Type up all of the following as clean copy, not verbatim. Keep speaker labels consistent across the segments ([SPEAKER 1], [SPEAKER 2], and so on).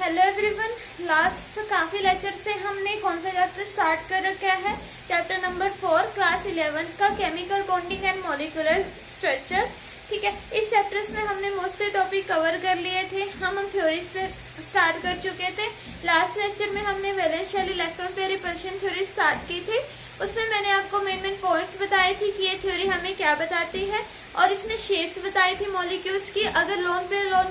[SPEAKER 1] Hello everyone. Last काफी lecture से हमने कौन सा चैप्टर स्टार्ट कर रखा है? चैप्टर नंबर 4 क्लास 11 का chemical bonding and molecular structure. ठीक है, इस चैप्टर में हमने मोस्टली टॉपिक कवर कर लिए थे। हम थ्योरी से स्टार्ट कर चुके थे। लास्ट लेक्चर में हमने valence shell electron pair repulsion theory start की थी। उसमें मैंने आपको मेन पॉइंट्स बताए थे कि ये थ्योरी हमें क्या बताती है, और इसने शेप्स बताई थी मॉलिक्यूल्स की। अगर लोन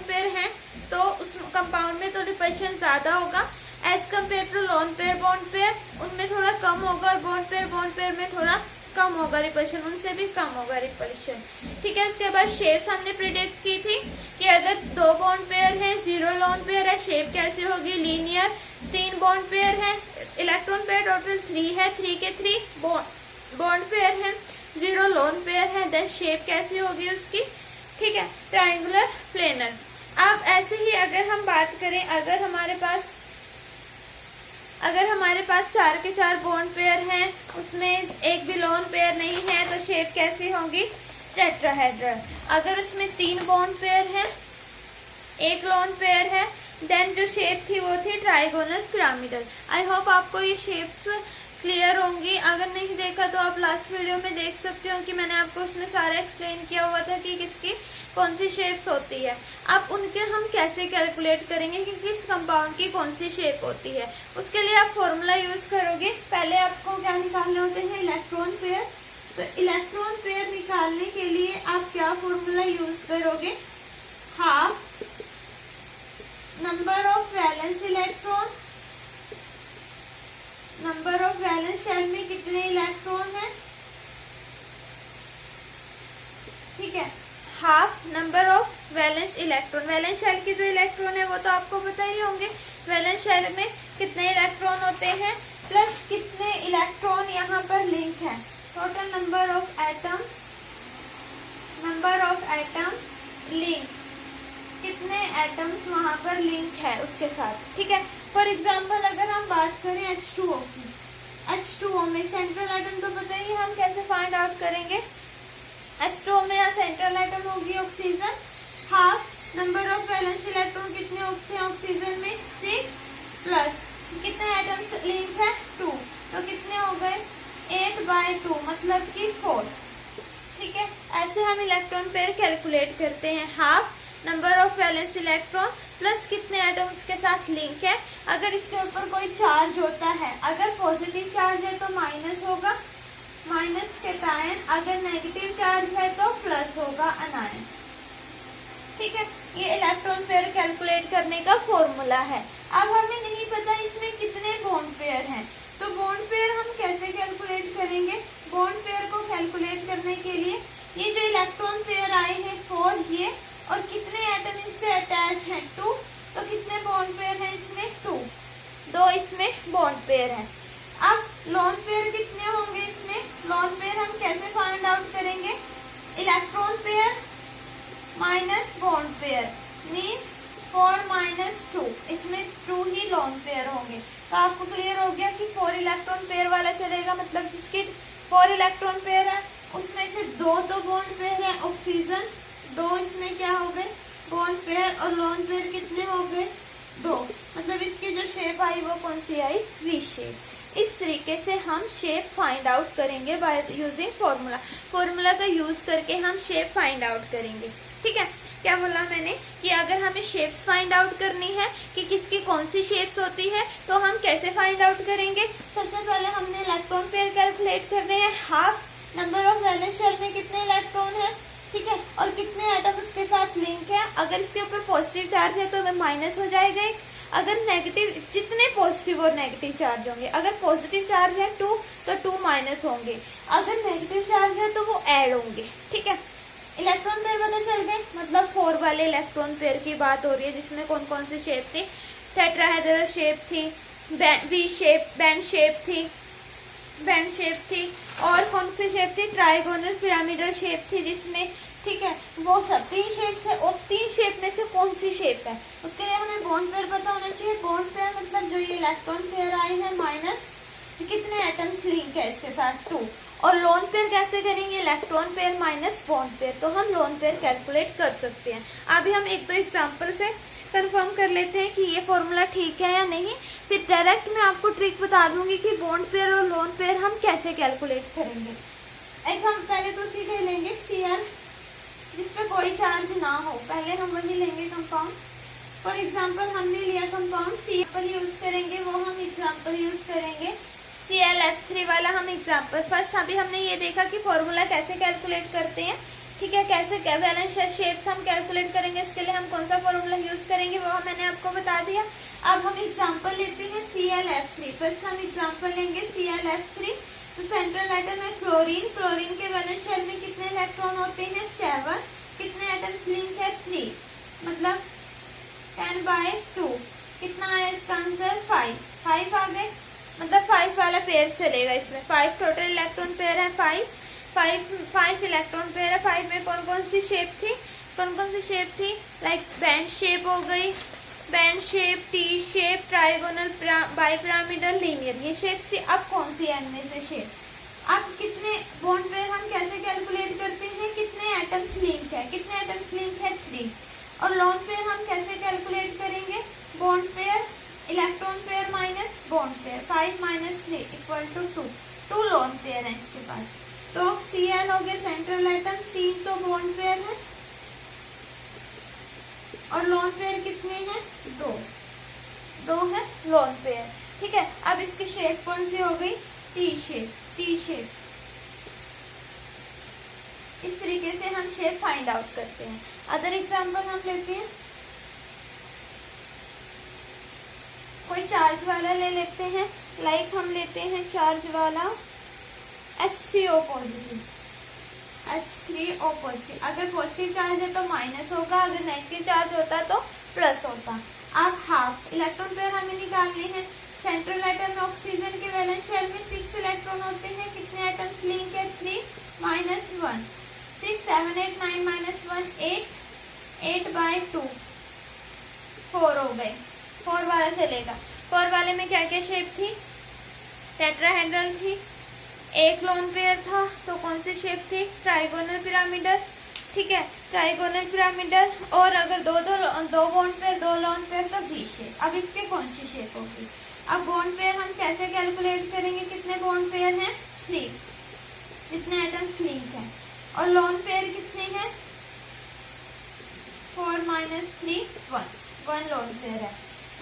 [SPEAKER 1] पेयर हैं तो उस कंपाउंड में तो रिपल्शन ज्यादा होगा as compare to lone pair bond pair, उनमें थोड़ा कम होगा, और बॉन्ड पेयर में थोड़ा कम होगा रिपल्शन, उनसे भी कम होगा रिपल्शन। ठीक है, उसके बाद शेप्स हमने प्रिडिक्ट की थी कि अगर 2 बॉन्ड पेयर है, 0 लोन पेयर है, शेप कैसे होगी? लीनियर। 3 बॉन्ड पेयर है, इलेक्ट्रॉन पेयर टोटल 3 है, 3 के 3 बॉन्ड पेयर है, 0 लोन पेयर है, देन शेप कैसी होगी उसकी? ठीक है, ट्रायंगुलर प्लेनर। अब ऐसे ही अगर हम बात करें, अगर हमारे पास 4 के 4 बॉन्ड पेयर हैं, उसमें एक भी लोन पेयर नहीं है, तो शेप कैसी होगी? टेट्राहेड्रल। अगर उसमें 3 बॉन्ड पेयर हैं, 1 लोन पेयर है, देन जो शेप थी वो थी ट्राइगोनल पिरामिडल। आई होप आपको ये शेप्स क्लियर होंगी। अगर नहीं देखा तो आप लास्ट वीडियो में देख सकते हो कि मैंने आपको उसमें सारा एक्सप्लेन किया हुआ था कि किसकी कौन सी शेप्स होती है। अब उनके हम कैसे कैलकुलेट करेंगे कि किस कंपाउंड की कौन सी शेप होती है, उसके लिए आप फॉर्मूला यूज करोगे। पहले आपको क्या निकालने होते हैं? Electron pair. तो इलेक्ट्रॉन पेयर निकालने के लिए आप क्या फॉर्मूला यूज करोगे? Half number of valence electron, number of valence shell में कितने इलेक्ट्रॉन है, ठीक है, half number of valence electron. Valence shell की जो इलेक्ट्रॉन है वो तो आपको पता ही होंगे, वैलेंस शेल में कितने इलेक्ट्रॉन होते हैं, प्लस कितने इलेक्ट्रॉन यहाँ पर लिंक है, total number of atoms link, कितने एटम्स वहां पर लिंक है उसके साथ। ठीक है, फॉर एग्जाम्पल अगर हम बात करें H2O की, H2O में सेंट्रल एटम तो पता ही, हम कैसे फाइंड आउट करेंगे? H2O में यहाँ सेंट्रल एटम होगी oxygen. Half number of valence electron कितने होते हैं ऑक्सीजन में? 6, प्लस कितने एटम्स लिंक है? 2, तो कितने हो गए? 8/2, मतलब कि 4। ठीक है, ऐसे हम इलेक्ट्रॉन पेयर कैलकुलेट करते हैं। Half number of valence electron plus कितने एटम्स के साथ लिंक है। अगर इसके ऊपर कोई चार्ज होता है, अगर पॉजिटिव चार्ज है तो माइनस होगा, माइनस कैटायन, अगर नेगेटिव चार्ज है तो प्लस होगा, अनायन। ठीक है, ये इलेक्ट्रॉन पेयर कैलकुलेट करने का फॉर्मूला है। अब हमें नहीं पता इसमें कितने बॉन्ड पेयर हैं, तो बॉन्ड पेयर हम कैसे कैलकुलेट करेंगे? बॉन्ड पेयर को कैलकुलेट करने के लिए ये जो इलेक्ट्रॉन पेयर आए हैं 4 ये, और कितने एटम इससे अटैच हैं? 2, तो कितने बॉन्ड पेयर हैं इसमें? 2 इसमें बॉन्ड पेयर हैं। अब लोन पेयर कितने होंगे इसमें? लोन पेयर हम कैसे फाइंड आउट करेंगे? Electron pair minus bond pair means 4 - 2, इसमें 2 ही लोन पेयर होंगे। तो आपको क्लियर हो गया कि 4 इलेक्ट्रॉन पेयर वाला चलेगा, मतलब जिसके 4 इलेक्ट्रॉन पेयर है उसमें से 2 तो बॉन्ड पेयर है ऑक्सीजन, 2 इसमें क्या हो गए? बॉन्ड पेयर, और लोन पेयर कितने हो गए? 2, मतलब इसकी जो शेप आई वो कौन सी आई? V shape. इस तरीके से हम शेप फाइंड आउट करेंगे बाय यूजिंग फॉर्मूला का यूज करके हम शेप फाइंड आउट करेंगे। ठीक है, क्या बोला मैंने कि अगर हमें शेप्स फाइंड आउट करनी है कि किसकी कौन सी शेप्स होती है, तो हम कैसे फाइंड आउट करेंगे? सबसे पहले हमने इलेक्ट्रॉन पेयर कैलकुलेट करने हैं। Half number of valence shell में कितने इलेक्ट्रॉन है, ठीक है, और कितने एटम उसके साथ लिंक है। अगर इसके ऊपर पॉजिटिव चार्ज है तो माइनस हो जाएगा, अगर नेगेटिव, जितने पॉजिटिव और नेगेटिव चार्ज होंगे, अगर पॉजिटिव चार्ज है 2 तो 2 माइनस होंगे, अगर नेगेटिव चार्ज है तो वो ऐड होंगे। ठीक है, इलेक्ट्रॉन पेयर पता चल गए, मतलब 4 वाले इलेक्ट्रॉन पेयर की बात हो रही है, जिसमें कौन कौन सी शेप थी? टेट्राहेड्रल शेप थी, वी शेप, बैंड शेप थी, और कौन सी शेप थी? ट्राइगोनल पिरामिडल शेप थी जिसमें, ठीक है, वो सब 3 शेप्स है, और 3 शेप में से कौन सी शेप है उसके लिए हमें बॉन्ड पेयर पता होना चाहिए। बॉन्ड पेयर मतलब जो ये इलेक्ट्रॉन पेयर आए हैं माइनस कितने एटम्स लिंक है इसके साथ? 2, और लोन पेयर कैसे करेंगे, electron pair minus bond pair, तो हम लोन पेयर कैलकुलेट कर सकते हैं। अभी हम एक दो एग्जांपल से कंफर्म कर लेते हैं कि ये फॉर्मूला ठीक है या नहीं, फिर डायरेक्ट मैं आपको ट्रिक बता दूंगी कि बॉन्ड पेयर और लोन पेयर हम कैसे कैलकुलेट करेंगे। एक हम पहले तो सीधे लेंगे Cl जिसपे कोई चार्ज ना हो, पहले हम वही लेंगे कंपाउंड। फॉर एग्जाम्पल हमने लिया कंपाउंड Cl यूज करेंगे, वो हम एग्जाम्पल यूज करेंगे ClF3 वाला हम एग्जाम्पल। फर्स्ट अभी हमने ये देखा कि फॉर्मूला कैसे कैलकुलेट करते हैं, ठीक है, कैसे बैलेंस शेप्स हम कैलकुलेट करेंगे, इसके लिए हम कौन सा फॉर्मूला यूज करेंगे वो मैंने आपको बता दिया। अब हम एग्जाम्पल लेते हैं ClF3। फर्स्ट हम एग्जाम्पल लेंगे ClF3। तो सेंट्रल एटम है क्लोरीन, क्लोरीन के वैलेंस शेल में कितने इलेक्ट्रॉन होते हैं 7, कितने एटम्स लिंक है 3, मतलब 10/2, कितना है इसका आंसर 5 आ गए, मतलब 5 वाला पेयर चलेगा इसमें। 5 टोटल इलेक्ट्रॉन पेयर है, 5 इलेक्ट्रॉन पेयर है। 5 में कौन कौन सी शेप थी, लाइक बैंड शेप हो गई, band shape, T shape, trigonal, bipyramidal, linear, ये शेप थी। अब कौन सी है इनमें से शेप, अब कितने बॉन्ड पेयर हम कैसे कैलकुलेट करते हैं, कितने एटम्स लिंक है, कितने एटम्स लिंक है 3। और लोन पेयर हम कैसे कैलकुलेट करेंगे, bond pair, electron pair minus bond pair, 5 - 3 = 2 lone pair है इसके पास। तो Cl हो गया सेंट्रल एटम, 3 तो बॉन्ड पेयर है और लोन पेयर कितने हैं 2 है लोन पेयर, ठीक है। अब इसकी शेप कौन सी हो गई, टी शेप। इस तरीके से हम शेप फाइंड आउट करते हैं। अदर एग्जांपल हम लेते हैं, कोई चार्ज वाला ले लेते हैं, लाइक हम लेते हैं चार्ज वाला H3O पॉजिटिव, H3O पॉजिटिव। अगर पॉजिटिव चार्ज है तो माइनस होगा, अगर नेगेटिव चार्ज होता तो प्लस होता। अब हाफ इलेक्ट्रॉन पेयर हमें निकालने हैं। सेंट्रल एटम में ऑक्सीजन के वैलेंस शेल में 6 इलेक्ट्रॉन होते हैं, कितने एटम्स लिंक है 3 - 1, 6 7 8 9 - 1 8/2, 4 हो गए। 4 वाला चलेगा। 4 वाले में क्या क्या शेप थी, टेट्राहेड्रल थी, एक लोन पेयर था तो कौन सी शेप थी, ट्राइगोनल पिरामिडल, ठीक है, ट्राइगोनल पिरामिडल। और अगर दो बॉन्ड पेयर 2 लोन पेयर तो भी शेप। अब इसके कौन सी शेप होगी, अब बॉन्ड पेयर हम कैसे कैलकुलेट करेंगे, कितने बॉन्ड पेयर हैं 3, कितने एटम्स लिंक हैं, और लोन पेयर कितने हैं 4 - 3 1 लोन पेयर है,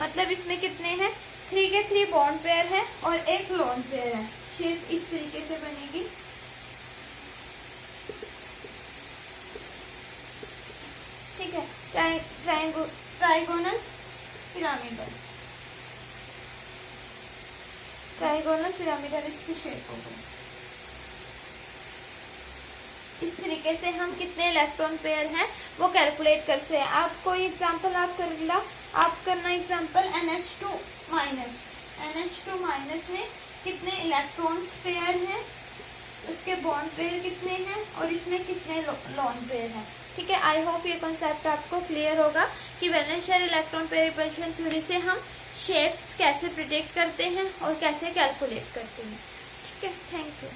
[SPEAKER 1] मतलब इसमें कितने हैं 3 के 3 बॉन्ड पेयर है और एक लोन पेयर है। शेप इस तरीके से बनेगी, ठीक है, ट्राइगोनल पिरामिडल इसकी शेप होगी। इस तरीके से हम कितने इलेक्ट्रॉन पेयर हैं वो कैलकुलेट करते हैं। आप कोई एग्जांपल आप करना एग्जांपल NH2 माइनस में कितने इलेक्ट्रॉन्स पेयर हैं, उसके बॉन्ड पेयर कितने हैं और इसमें कितने लोन पेयर हैं, ठीक है। आई होप ये कॉन्सेप्ट आपको क्लियर होगा कि valence shell electron pair repulsion theory से हम शेप्स कैसे प्रिडिक्ट करते हैं और कैसे कैलकुलेट करते हैं, ठीक है। Thank you.